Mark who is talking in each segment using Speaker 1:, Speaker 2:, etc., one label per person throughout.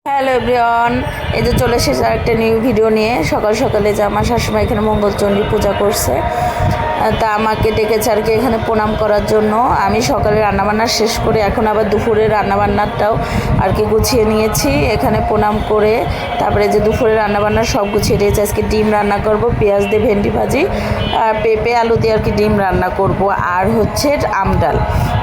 Speaker 1: Hello everyone, এই যে চলে এসেছে আরেকটা নিউ ভিডিও নিয়ে। সকাল সকালে যে আমার শাশুড়ি এখানে মঙ্গলচণ্ডী পূজা করছে, তা আমাকে ডেকেছে আর কি এখানে প্রণাম করার জন্য। আমি সকালে রান্নাবান্না শেষ করে এখন আবার দুপুরে রান্নাবান্নাটাও আর কি গুছিয়ে নিয়েছি। এখানে প্রণাম করে তারপরে যে দুপুরে রান্নাবান্না সব গুছিয়ে দিয়েছি। আজকে ডিম রান্না করব, পেঁয়াজ দিয়ে ভেন্ডি ভাজি আর পেঁপে আলু দিয়ে আর কি ডিম রান্না করব, আর হচ্ছে আমডাল।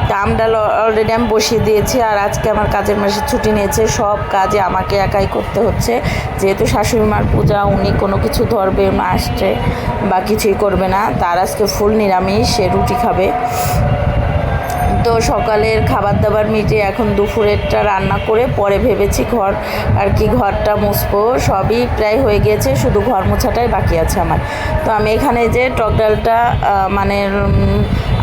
Speaker 1: তা আমডাল অলরেডি আমি বসিয়ে দিয়েছি। আর আজকে আমার কাজের মাসে ছুটি নিয়েছে, সব কাজে আমাকে একাই করতে হচ্ছে, যেহেতু শাশুড়ি মার পূজা, উনি কোনো কিছু ধরবে না, আসছে বা কিছুই করবে না। তার আজকে ফুল নিরামিষ, সে রুটি খাবে। তো সকালের খাবার দাবার মিটিয়ে এখন দুপুরেরটা রান্না করে পরে ভেবেছি ঘরটা মুছবো। সবই প্রায় হয়ে গিয়েছে, শুধু ঘর মোছাটাই বাকি আছে আমার। তো আমি এখানে যে টক ডালটা মানে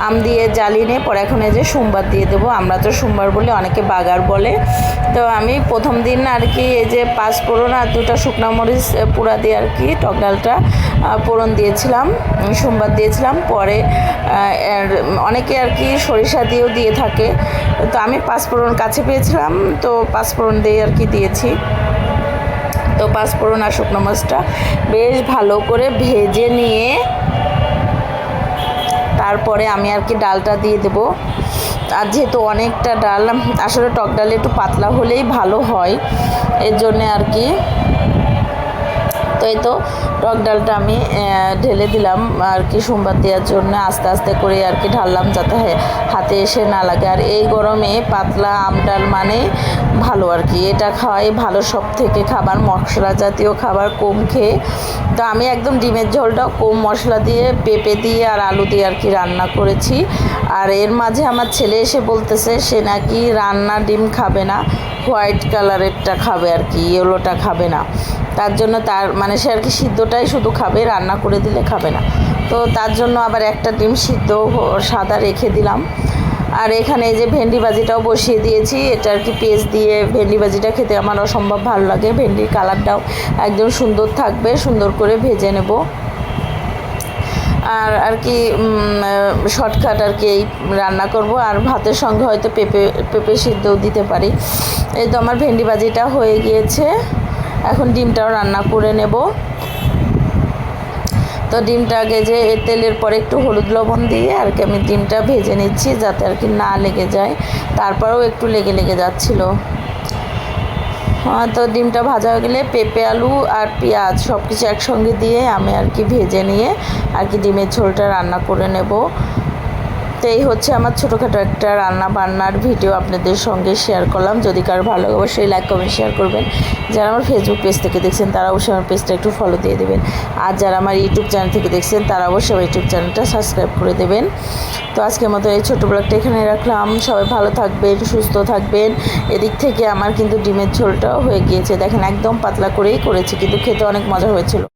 Speaker 1: আম দিয়ে জ্বালিয়ে নিয়ে পরে এখন এই যে সোমবার দিয়ে দেবো। আমরা তো সোমবার বলে, অনেকে বাগার বলে। তো আমি প্রথম দিন আর কি এই যে 5 ফোড়ন আর 2টা শুকনো মরিচ পুরা দিয়ে আর কি টক ডালটা ফোড়ন দিয়েছিলাম, সোমবার দিয়েছিলাম। পরে অনেকে আর কি সরিষা দিয়েও দিয়ে থাকে, তো আমি 5 ফোড়ন কাছে পেয়েছিলাম, তো 5 ফোড়ন দিয়ে আর কি দিয়েছি। তো 5 ফোড়ন আর শুকনো মরিচটা বেশ ভালো করে ভেজে নিয়ে তারপরে আমি আর কি ডালটা দিয়ে দেবো। আর যেহেতু অনেকটা ডাল, আসলে টক ডালে একটু পাতলা হলেই ভালো হয়, এর জন্যে আর কি। তো এই তো টক ডালটা আমি ঢেলে দিলাম আর কি সোমবার দেওয়ার জন্য। আস্তে আস্তে করে আর কি ঢাললাম, যাতে হাতে এসে না লাগে। আর এই গরমে পাতলা আম ডাল মানে ভালো আর কি, এটা খাওয়াই ভালো সব থেকে খাবার, মশলা জাতীয় খাবার কম খেয়ে। তো আমি একদম ডিমের ঝোলটাও কম মশলা দিয়ে, পেঁপে দিয়ে আর আলু দিয়ে আর কি রান্না করেছি। আর এর মাঝে আমার ছেলে এসে বলতেছে সে নাকি রান্না ডিম খাবে না, হোয়াইট কালারেরটা খাবে আর কি, ইয়েলোটা খাবে না। তার জন্য তার মানে সে আর কি সিদ্ধটাই শুধু খাবে, রান্না করে দিলে খাবে না। তো তার জন্য আবার একটা ডিম সিদ্ধ সাদা রেখে দিলাম। আর এখানে এই যে ভেন্ডি ভাজিটাও বসিয়ে দিয়েছি। এটা আর কি পেঁয়াজ দিয়ে ভেন্ডি ভাজিটা খেতে আমার অসম্ভব ভালো লাগে। ভেন্ডির কালারটাও একদম সুন্দর থাকবে, সুন্দর করে ভেজে নেব। আর কি শর্টকাট আর কি এই রান্না করব। আর ভাতের সঙ্গে হয়তো পেঁপে সিদ্ধও দিতে পারি। এই তো আমার ভেন্ডি ভাজিটা হয়ে গিয়েছে, এখন ডিমটাও রান্না করে নেব। তো ডিমটা আগে যে তেলের পরে একটু হলুদ লবণ দিয়ে আর কি আমি ডিমটা ভেজে নিচ্ছি, যাতে আর কি না লেগে যায়। তারপরেও একটু লেগে যাচ্ছিলো। তো ডিমটা ভাজা হয়ে গেলে পেঁপে আলু আর পেঁয়াজ সব কিছু একসঙ্গে দিয়ে আমি আর কি ভেজে নিয়ে আর কি ডিমের ঝোলটা রান্না করে নেব। তো এই হচ্ছে আমার ছোটোখাটো একটা রান্না বান্নার ভিডিও আপনাদের সঙ্গে শেয়ার করলাম। যদি কারো ভালো লাগে অবশ্যই লাইক কমেন্ট শেয়ার করবেন। যারা আমার ফেসবুক পেজ থেকে দেখছেন তারা অবশ্যই আমার পেজটা একটু ফলো দিয়ে দেবেন। আর যারা আমার ইউটিউব চ্যানেল থেকে দেখছেন তারা অবশ্যই আমার ইউটিউব চ্যানেলটা সাবস্ক্রাইব করে দেবেন। তো আজকের মতো এই ছোটো ব্লগটা এখানে রাখলাম। সবাই ভালো থাকবেন, সুস্থ থাকবেন। এদিক থেকে আমার কিন্তু ডিমের ঝোলটাও হয়ে গিয়েছে, দেখেন একদম পাতলা করেই করেছি, কিন্তু খেতে অনেক মজা হয়েছিল।